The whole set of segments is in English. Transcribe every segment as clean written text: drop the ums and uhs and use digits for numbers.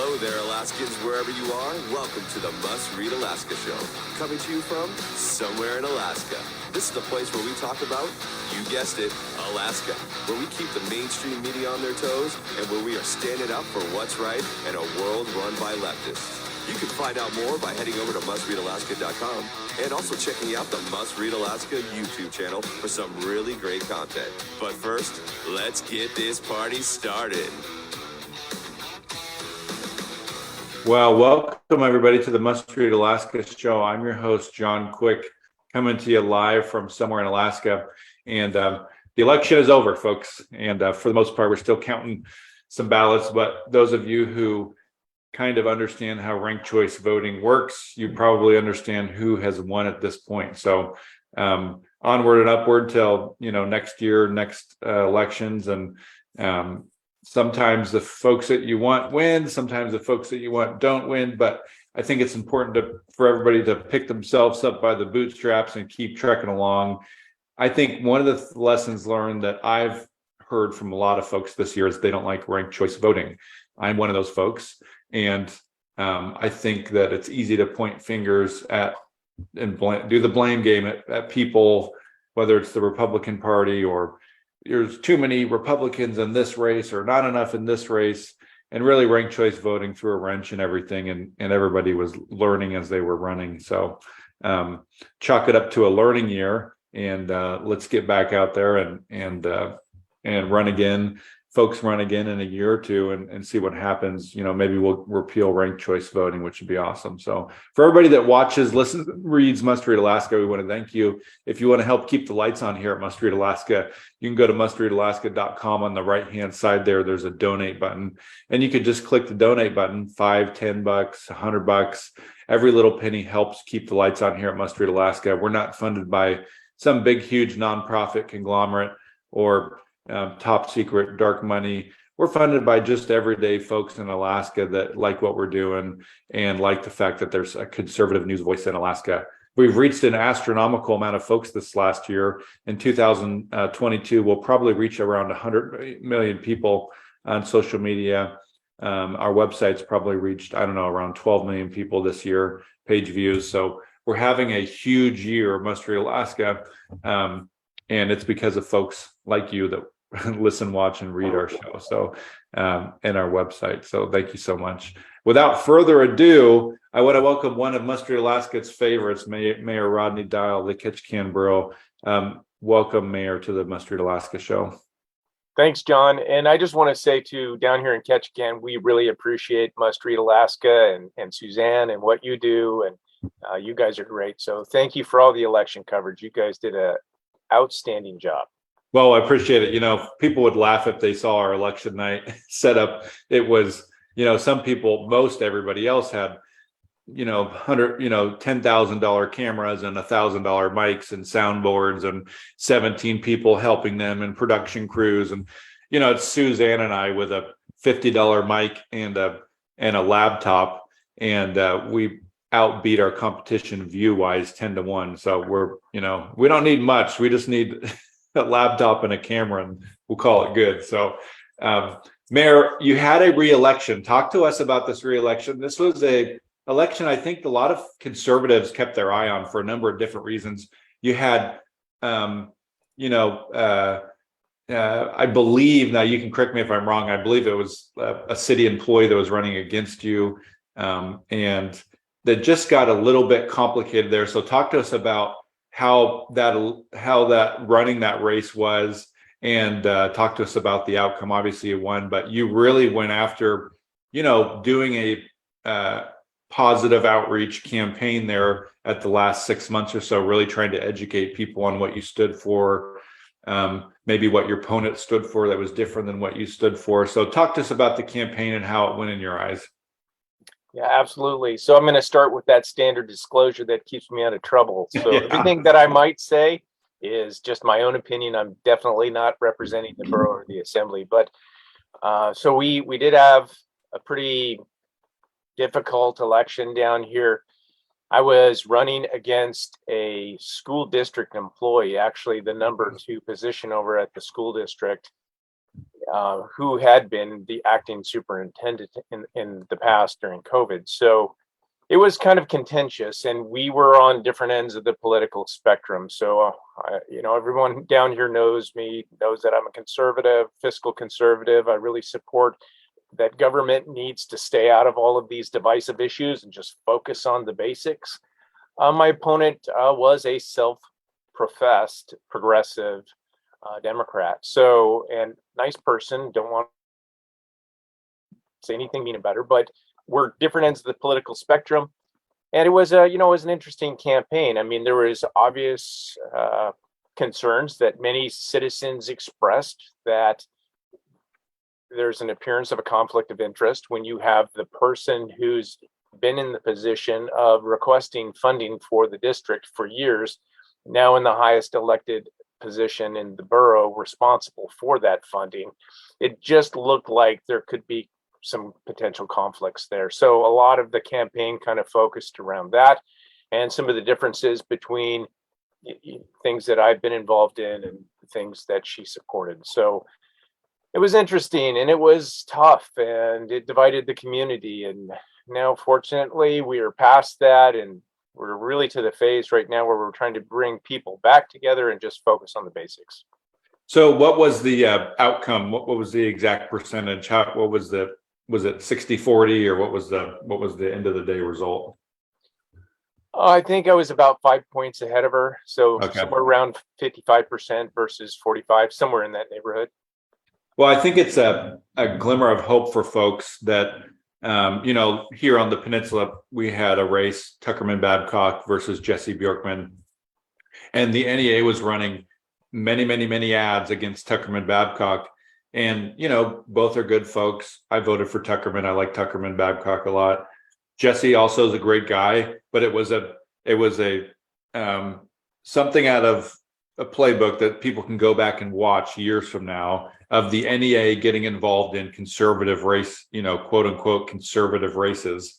Hello there, Alaskans, wherever you are. Welcome to the Must Read Alaska Show. Coming to you from somewhere in Alaska. This is the place where we talk about, you guessed it, Alaska. Where we keep the mainstream media on their toes and where we are standing up for what's right in a world run by leftists. You can find out more by heading over to mustreadalaska.com and also checking out the Must Read Alaska YouTube channel for some really great content. But first, let's get this party started. Well, welcome everybody to the Must Read Alaska show. I'm your host, John Quick, coming to you live from somewhere in Alaska. And the election is over, folks. And for the most part, we're still counting some ballots. But those of you who kind of understand how ranked choice voting works, you probably understand who has won at this point. So onward and upward till next year, next elections, and sometimes the folks that you want win, sometimes the folks that you want don't win. But I think it's important for everybody to pick themselves up by the bootstraps and keep trekking along. I think one of the lessons learned that I've heard from a lot of folks this year is they don't like ranked choice voting. I'm one of those folks. And I think that it's easy to point fingers at and do the blame game at people, whether it's the Republican Party or there's too many Republicans in this race or not enough in this race, and really ranked choice voting threw a wrench in everything, and everybody was learning as they were running. So chalk it up to a learning year, and let's get back out there and run again. Folks run again in a year or two and see what happens. Maybe we'll repeal ranked choice voting, which would be awesome. So for everybody that watches, listens, reads Must Read Alaska, we want to thank you. If you want to help keep the lights on here at Must Read Alaska, you can go to mustreadalaska.com. On the right-hand side there's a donate button, and you could just click the donate button, $5, $10, $100. Every little penny helps keep the lights on here at Must Read Alaska. We're not funded by some big, huge nonprofit conglomerate or top secret dark money. We're funded by just everyday folks in Alaska that like what we're doing and like the fact that there's a conservative news voice in Alaska. We've reached an astronomical amount of folks this last year. In 2022, we'll probably reach around 100 million people on social media. Our website's probably reached, around 12 million people this year, page views. So we're having a huge year of Must Read Alaska. And it's because of folks like you that listen, watch, and read our show. So, and our website. So thank you so much. Without further ado, I want to welcome one of Must Read Alaska's favorites, Mayor Rodney Dial, the Ketchikan Borough. Welcome, Mayor, to the Must Read Alaska show. Thanks, John. And I just want to say down here in Ketchikan, we really appreciate Must Read Alaska and Suzanne and what you do. And you guys are great. So thank you for all the election coverage. You guys did an outstanding job. Well, I appreciate it. People would laugh if they saw our election night setup. It was, some people, most everybody else had, $10,000 cameras and $1,000 mics and soundboards and 17 people helping them and production crews. And, it's Suzanne and I with a $50 mic and a laptop, and we outbeat our competition view-wise 10-1. So we don't need much. We just need a laptop and a camera, and we'll call it good. So, Mayor, you had a re-election. Talk to us about this re-election. This was a election I think a lot of conservatives kept their eye on for a number of different reasons. You had, I believe, now you can correct me if I'm wrong, I believe it was a city employee that was running against you, and that just got a little bit complicated there. So talk to us about how that running that race was, and talk to us about the outcome. Obviously you won, but you really went after, doing a positive outreach campaign there at the last 6 months or so, really trying to educate people on what you stood for, maybe what your opponent stood for that was different than what you stood for. So talk to us about the campaign and how it went in your eyes. Yeah, absolutely. So I'm going to start with that standard disclosure that keeps me out of trouble. So Yeah. Everything that I might say is just my own opinion. I'm definitely not representing the borough or the assembly. But so we did have a pretty difficult election down here. I was running against a school district employee, actually the number 2 position over at the school district. who had been the acting superintendent in the past during COVID. So it was kind of contentious, and we were on different ends of the political spectrum. So, everyone down here knows me, knows that I'm a conservative, fiscal conservative. I really support that government needs to stay out of all of these divisive issues and just focus on the basics. My opponent was a self-professed progressive Democrat. So, and nice person, don't want to say anything mean about her, but we're different ends of the political spectrum. And it was it was an interesting campaign. I mean, there was obvious concerns that many citizens expressed that there's an appearance of a conflict of interest when you have the person who's been in the position of requesting funding for the district for years, now in the highest elected position in the borough responsible for that funding. It just looked like there could be some potential conflicts there. So a lot of the campaign kind of focused around that and some of the differences between things that I've been involved in and things that she supported. So it was interesting and it was tough and it divided the community. And now, fortunately, we are past that and we're really to the phase right now where we're trying to bring people back together and just focus on the basics. So what was the outcome? What was the exact percentage? Was it 60-40 or what was the end of the day result? I think I was about 5 points ahead of her. So Okay. somewhere around 55% versus 45, somewhere in that neighborhood. Well, I think it's a glimmer of hope for folks that, here on the peninsula, we had a race, Tuckerman Babcock versus Jesse Bjorkman. And the NEA was running many, many, many ads against Tuckerman Babcock. And, both are good folks. I voted for Tuckerman. I like Tuckerman Babcock a lot. Jesse also is a great guy, but it was something out of a playbook that people can go back and watch years from now of the NEA getting involved in conservative race, quote unquote, conservative races.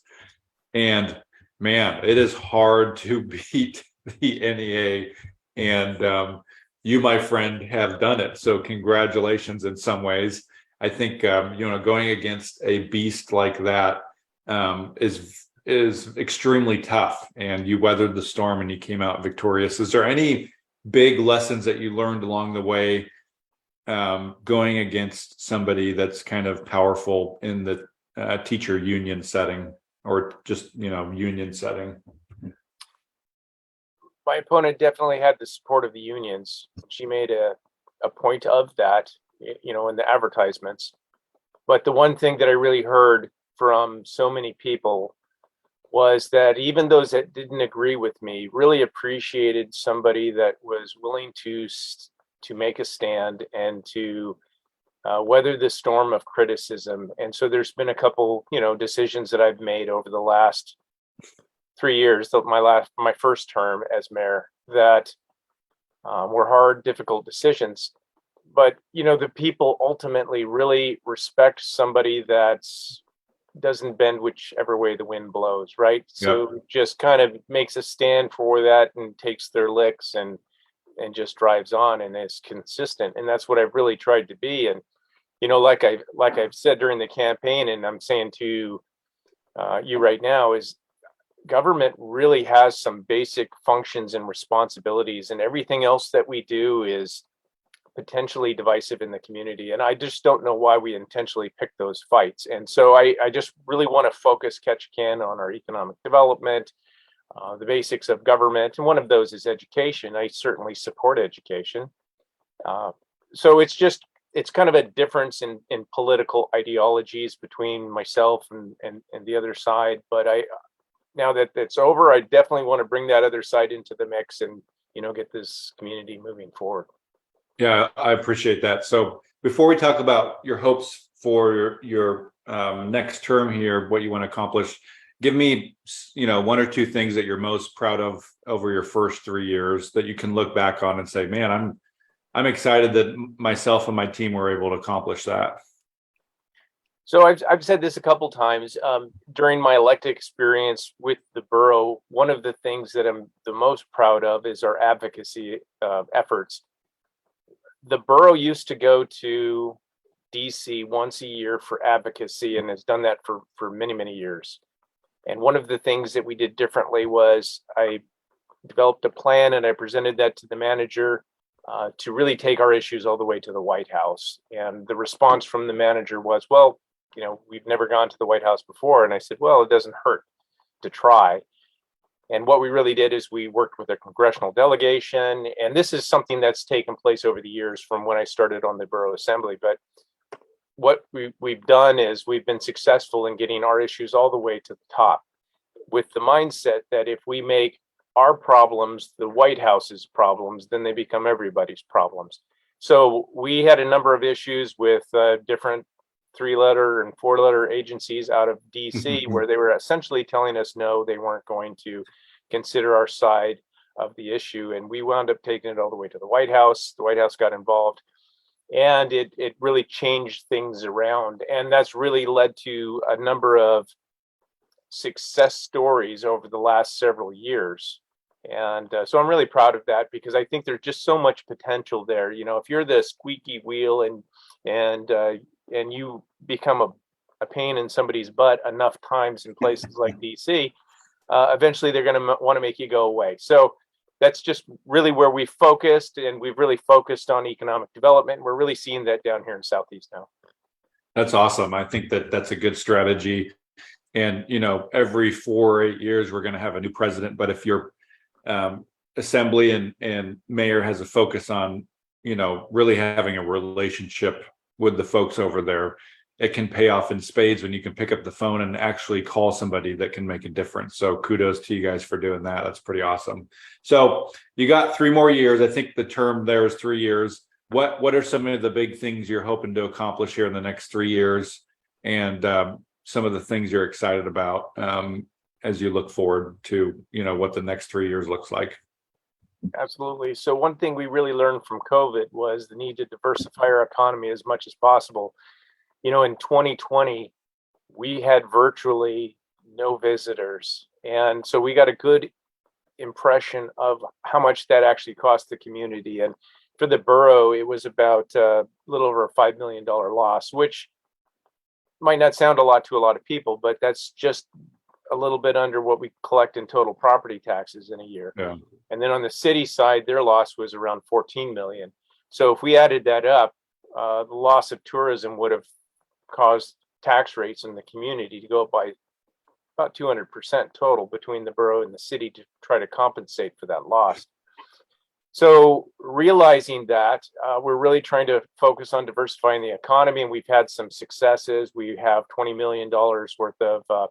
And man, it is hard to beat the NEA. And, you, my friend, have done it. So congratulations in some ways. I think, going against a beast like that is extremely tough, and you weathered the storm and you came out victorious. Is there any big lessons that you learned along the way going against somebody that's kind of powerful in the teacher union setting or just, union setting? My opponent definitely had the support of the unions. She made a point of that, in the advertisements. But the one thing that I really heard from so many people was that even those that didn't agree with me really appreciated somebody that was willing to make a stand and to weather the storm of criticism. And so there's been a couple, decisions that I've made over the last 3 years, my first term as mayor, that were hard, difficult decisions. But, the people ultimately really respect somebody that doesn't bend whichever way the wind blows, right? Yeah. So just kind of makes a stand for that and takes their licks and just drives on and is consistent. And that's what I've really tried to be. And, like I've said during the campaign, and I'm saying to you right now, is government really has some basic functions and responsibilities, and everything else that we do is potentially divisive in the community. And I just don't know why we intentionally pick those fights. And so I just really want to focus Ketchikan on our economic development, the basics of government. And one of those is education. I certainly support education. So it's kind of a difference in political ideologies between myself and the other side. But now that it's over, I definitely want to bring that other side into the mix and, get this community moving forward. Yeah, I appreciate that. So before we talk about your hopes for your next term here, what you want to accomplish, give me, one or two things that you're most proud of over your first 3 years that you can look back on and say, man, I'm excited that myself and my team were able to accomplish that. So I've said this a couple times during my elected experience with the borough. One of the things that I'm the most proud of is our advocacy efforts. The borough used to go to DC once a year for advocacy and has done that for many, many years. And one of the things that we did differently was I developed a plan and I presented that to the manager to really take our issues all the way to the White House. And the response from the manager was, well, we've never gone to the White House before. And I said, well, it doesn't hurt to try. And what we really did is we worked with a congressional delegation. And this is something that's taken place over the years from when I started on the Borough Assembly. But what we've done is we've been successful in getting our issues all the way to the top with the mindset that if we make our problems the White House's problems, then they become everybody's problems. So we had a number of issues with different 3-letter and 4-letter agencies out of DC where they were essentially telling us no, they weren't going to consider our side of the issue. And we wound up taking it all the way to the White House. The White House got involved. And it really changed things around. And that's really led to a number of success stories over the last several years. And so I'm really proud of that because I think there's just so much potential there. If you're the squeaky wheel and you become a pain in somebody's butt enough times in places like DC, eventually they're going to want to make you go away. So that's just really where we focused, and we've really focused on economic development. We're really seeing that down here in Southeast now. That's awesome. I think that's a good strategy. And, every 4 or 8 years, we're going to have a new president. But if your assembly and mayor has a focus on, really having a relationship with the folks over there, it can pay off in spades when you can pick up the phone and actually call somebody that can make a difference. So kudos to you guys for doing that. That's pretty awesome. So you got 3 more years. I think the term there is 3 years. What are some of the big things you're hoping to accomplish here in the next 3 years? And some of the things you're excited about as you look forward to, what the next 3 years looks like? Absolutely. So one thing we really learned from COVID was the need to diversify our economy as much as possible. In 2020, we had virtually no visitors. And so we got a good impression of how much that actually cost the community. And for the borough, it was about a little over a $5 million loss, which might not sound a lot to a lot of people, but that's just a little bit under what we collect in total property taxes in a year. Yeah. And then on the city side, their loss was around 14 million. So if we added that up, the loss of tourism would have caused tax rates in the community to go up by about 200% total between the borough and the city to try to compensate for that loss. So realizing that, we're really trying to focus on diversifying the economy, and we've had some successes. We have $20 million worth of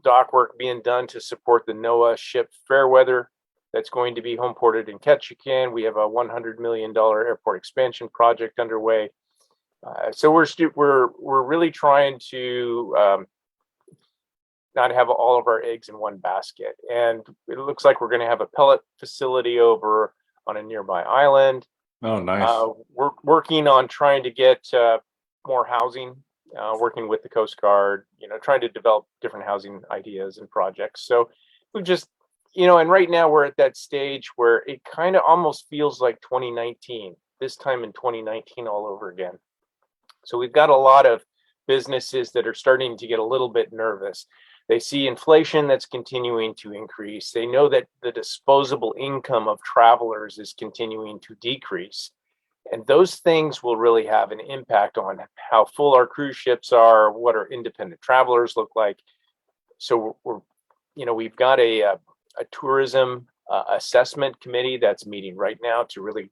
dock work being done to support the NOAA ship Fairweather that's going to be home ported in Ketchikan. We have a $100 million airport expansion project underway. So we're really trying to not have all of our eggs in one basket. And it looks like we're going to have a pellet facility over on a nearby island. Oh, nice. We're working on trying to get more housing, working with the Coast Guard, trying to develop different housing ideas and projects. So we just, and right now we're at that stage where it kind of almost feels like 2019, this time in 2019 all over again. So we've got a lot of businesses that are starting to get a little bit nervous. They see inflation that's continuing to increase. They know that the disposable income of travelers is continuing to decrease. And those things will really have an impact on how full our cruise ships are, what our independent travelers look like. So we've got a tourism assessment committee that's meeting right now to really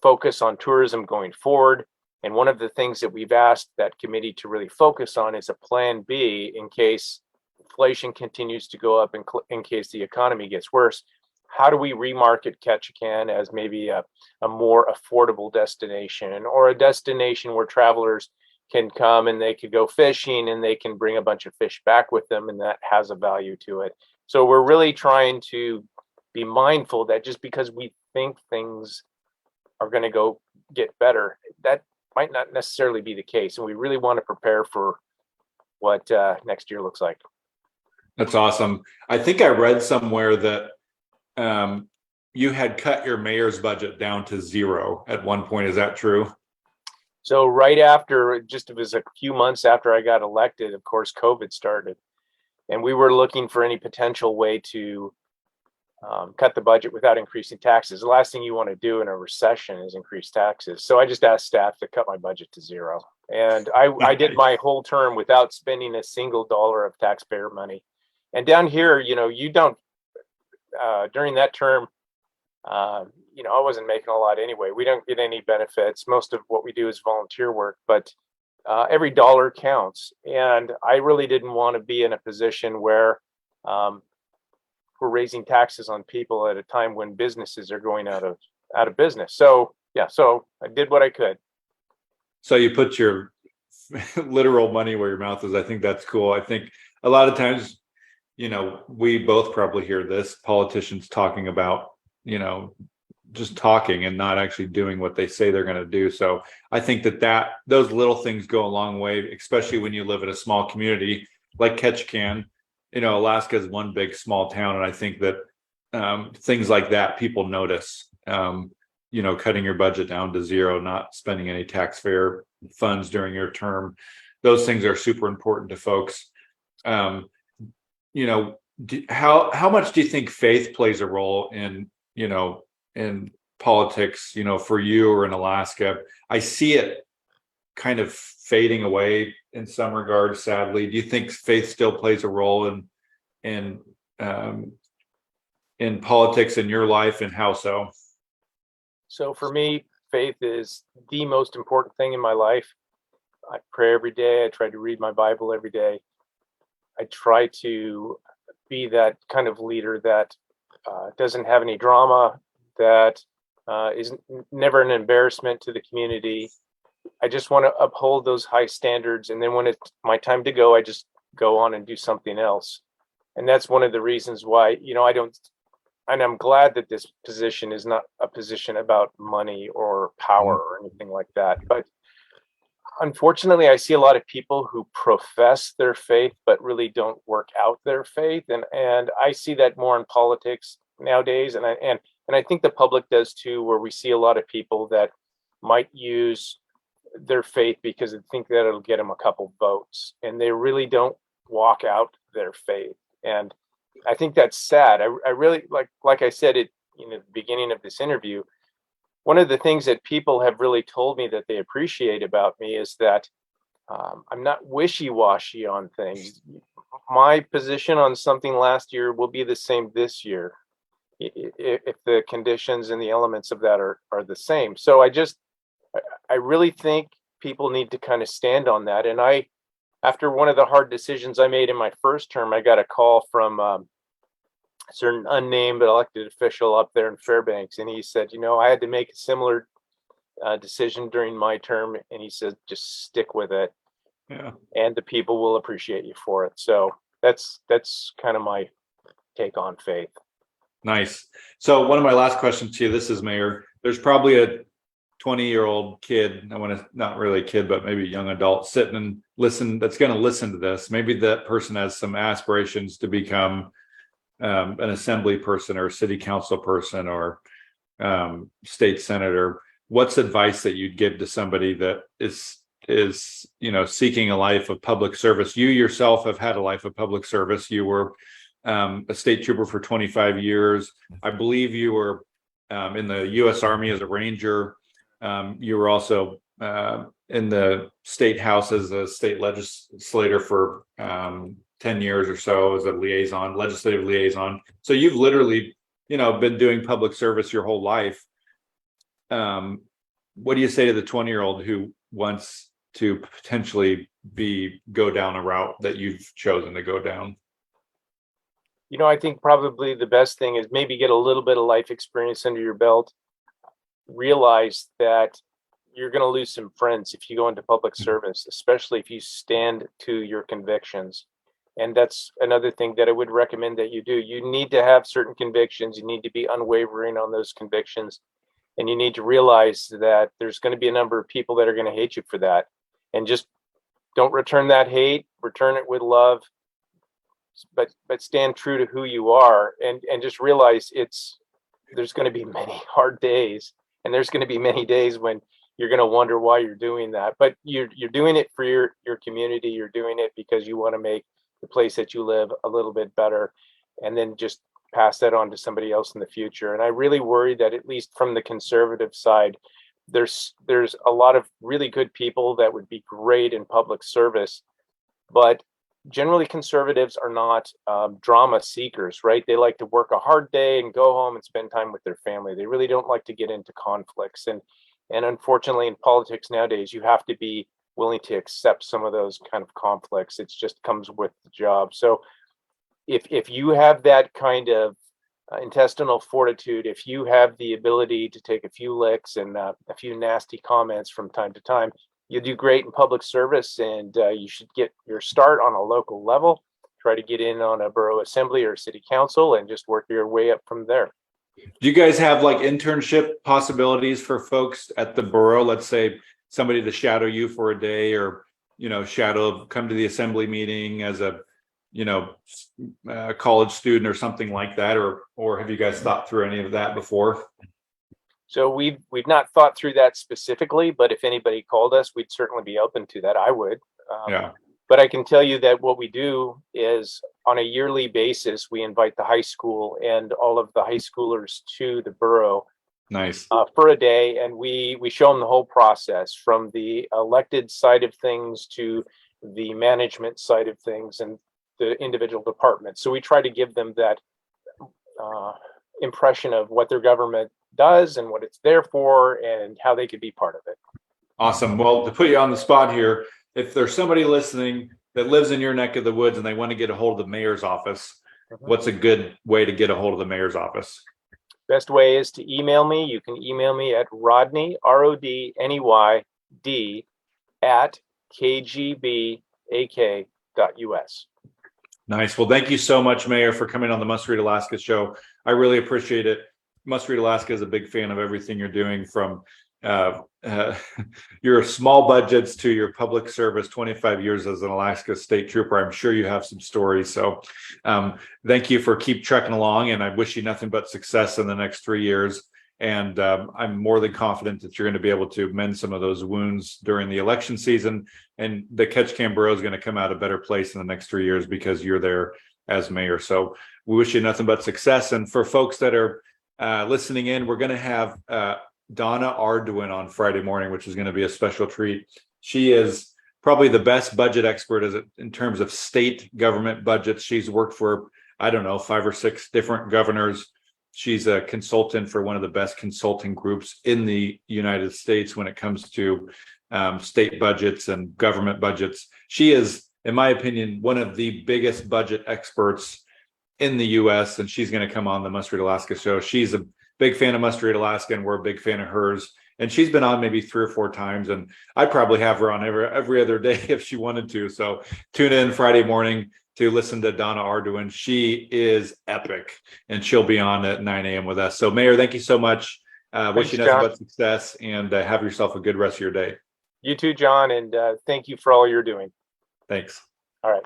focus on tourism going forward. And one of the things that we've asked that committee to really focus on is a plan B in case inflation continues to go up, in case the economy gets worse. How do we remarket Ketchikan as maybe a more affordable destination, or a destination where travelers can come and they could go fishing and they can bring a bunch of fish back with them, and that has a value to it. So we're really trying to be mindful that just because we think things are going to go get better, that might not necessarily be the case. And we really want to prepare for what next year looks like. That's awesome. I think I read somewhere that you had cut your mayor's budget down to 0 at one point. Is that true? So right after, just it was a few months after I got elected, of course, COVID started, and we were looking for any potential way to cut the budget without increasing taxes. The last thing you want to do in a recession is increase taxes. So I just asked staff to cut my budget to zero. And I did my whole term without spending a single dollar of taxpayer money. And down here, you don't, during that term, I wasn't making a lot anyway. We don't get any benefits. Most of what we do is volunteer work, but every dollar counts. And I really didn't want to be in a position where we're raising taxes on people at a time when businesses are going out of business. So I did what I could. So you put your literal money where your mouth is. I think that's cool. I think a lot of times, we both probably hear this, politicians talking about, just talking and not actually doing what they say they're going to do. So I think that those little things go a long way, especially when you live in a small community like Ketchikan. Alaska is one big small town, and I think that things like that people notice. Cutting your budget down to zero, not spending any taxpayer funds during your term, those things are super important to folks. How much do you think faith plays a role in politics? For you or in Alaska, I see it kind of fading away in some regards, sadly. Do you think faith still plays a role in politics in your life, and how so? So for me, faith is the most important thing in my life. I pray every day. I try to read my Bible every day. I try to be that kind of leader that doesn't have any drama, that is never an embarrassment to the community. I just want to uphold those high standards. And then when it's my time to go, I just go on and do something else. And that's one of the reasons why, and I'm glad that this position is not a position about money or power or anything like that. But unfortunately, I see a lot of people who profess their faith, but really don't work out their faith. And I see that more in politics nowadays. And I think the public does too, where we see a lot of people that might use their faith because they think that it'll get them a couple votes, and they really don't walk out their faith. And I think that's sad. I really like I said it in the beginning of this interview. One of the things that people have really told me that they appreciate about me is that I'm not wishy-washy on things. My position on something last year will be the same this year if the conditions and the elements of that are the same. So I really think people need to kind of stand on that. And after one of the hard decisions I made in my first term, I got a call from a certain unnamed but elected official up there in Fairbanks. And he said, I had to make a similar decision during my term. And he said, just stick with it. Yeah. And the people will appreciate you for it. So that's kind of my take on faith. Nice. So one of my last questions to you, this is Mayor, there's probably a 20-year-old kid, not really a kid, but maybe a young adult sitting and that's going to listen to this. Maybe that person has some aspirations to become an assembly person or a city council person or state senator. What's advice that you'd give to somebody that is seeking a life of public service? You yourself have had a life of public service. You were a state trooper for 25 years. I believe you were in the U.S. Army as a Ranger. You were also in the state house as a state legislator for 10 years or so as a legislative liaison. So you've literally, been doing public service your whole life. What do you say to the 20-year-old who wants to potentially go down a route that you've chosen to go down? I think probably the best thing is maybe get a little bit of life experience under your belt. Realize that you're going to lose some friends if you go into public service, especially if you stand to your convictions. And that's another thing that I would recommend that you do. You need to have certain convictions. You need to be unwavering on those convictions. And you need to realize that there's going to be a number of people that are going to hate you for that. And just don't return that hate, return it with love, but stand true to who you are, and just realize there's going to be many hard days, and there's going to be many days when you're going to wonder why you're doing that. But you're doing it for your community. You're doing it because you want to make the place that you live a little bit better, and then just pass that on to somebody else in the future. And I really worry that, at least from the conservative side, there's a lot of really good people that would be great in public service, but generally conservatives are not drama seekers, right? They like to work a hard day and go home and spend time with their family. They really don't like to get into conflicts. And unfortunately, in politics nowadays, you have to be willing to accept some of those kind of conflicts. It just comes with the job. So if you have that kind of intestinal fortitude, if you have the ability to take a few licks and a few nasty comments from time to time, you do great in public service, and you should get your start on a local level. Try to get in on a borough assembly or city council and just work your way up from there. Do you guys have like internship possibilities for folks at the borough? Let's say somebody to shadow you for a day, or, come to the assembly meeting as a college student or something like that, or have you guys thought through any of that before? So we've not thought through that specifically, but if anybody called us, we'd certainly be open to that. I would. Yeah. But I can tell you that what we do is, on a yearly basis, we invite the high school and all of the high schoolers to the borough. Nice. For a day, and we show them the whole process, from the elected side of things to the management side of things and the individual departments. So we try to give them that impression of what their government does and what it's there for and how they could be part of it. Awesome. Well, to put you on the spot here, if there's somebody listening that lives in your neck of the woods and they want to get a hold of the mayor's office, what's a good way to get a hold of the mayor's office? Best way is to email me. You can email me at Rodney, RODNEYD, at kgbak.us. Nice. Well, thank you so much, Mayor, for coming on the Must Read Alaska show. I really appreciate it. Must Read Alaska is a big fan of everything you're doing, from your small budgets to your public service. 25 years as an Alaska State Trooper. I'm sure you have some stories. So thank you for keep trekking along, and I wish you nothing but success in the next 3 years. And I'm more than confident that you're going to be able to mend some of those wounds during the election season, and the Ketchikan Borough is going to come out a better place in the next 3 years because you're there as mayor. So we wish you nothing but success. And for folks that are listening in, we're going to have Donna Arduin on Friday morning, which is going to be a special treat. She is probably the best budget expert in terms of state government budgets. She's worked for, 5 or 6 different governors. She's a consultant for one of the best consulting groups in the United States when it comes to state budgets and government budgets. She is, in my opinion, one of the biggest budget experts in the U.S., and she's going to come on the Must Read Alaska show. She's a big fan of Must Read Alaska, and we're a big fan of hers. And she's been on maybe 3 or 4 times, and I'd probably have her on every other day if she wanted to. So tune in Friday morning to listen to Donna Arduin. She is epic, and she'll be on at 9 a.m. with us. So, Mayor, thank you so much. Wish you nothing but success, and have yourself a good rest of your day. You too, John, and thank you for all you're doing. Thanks. All right.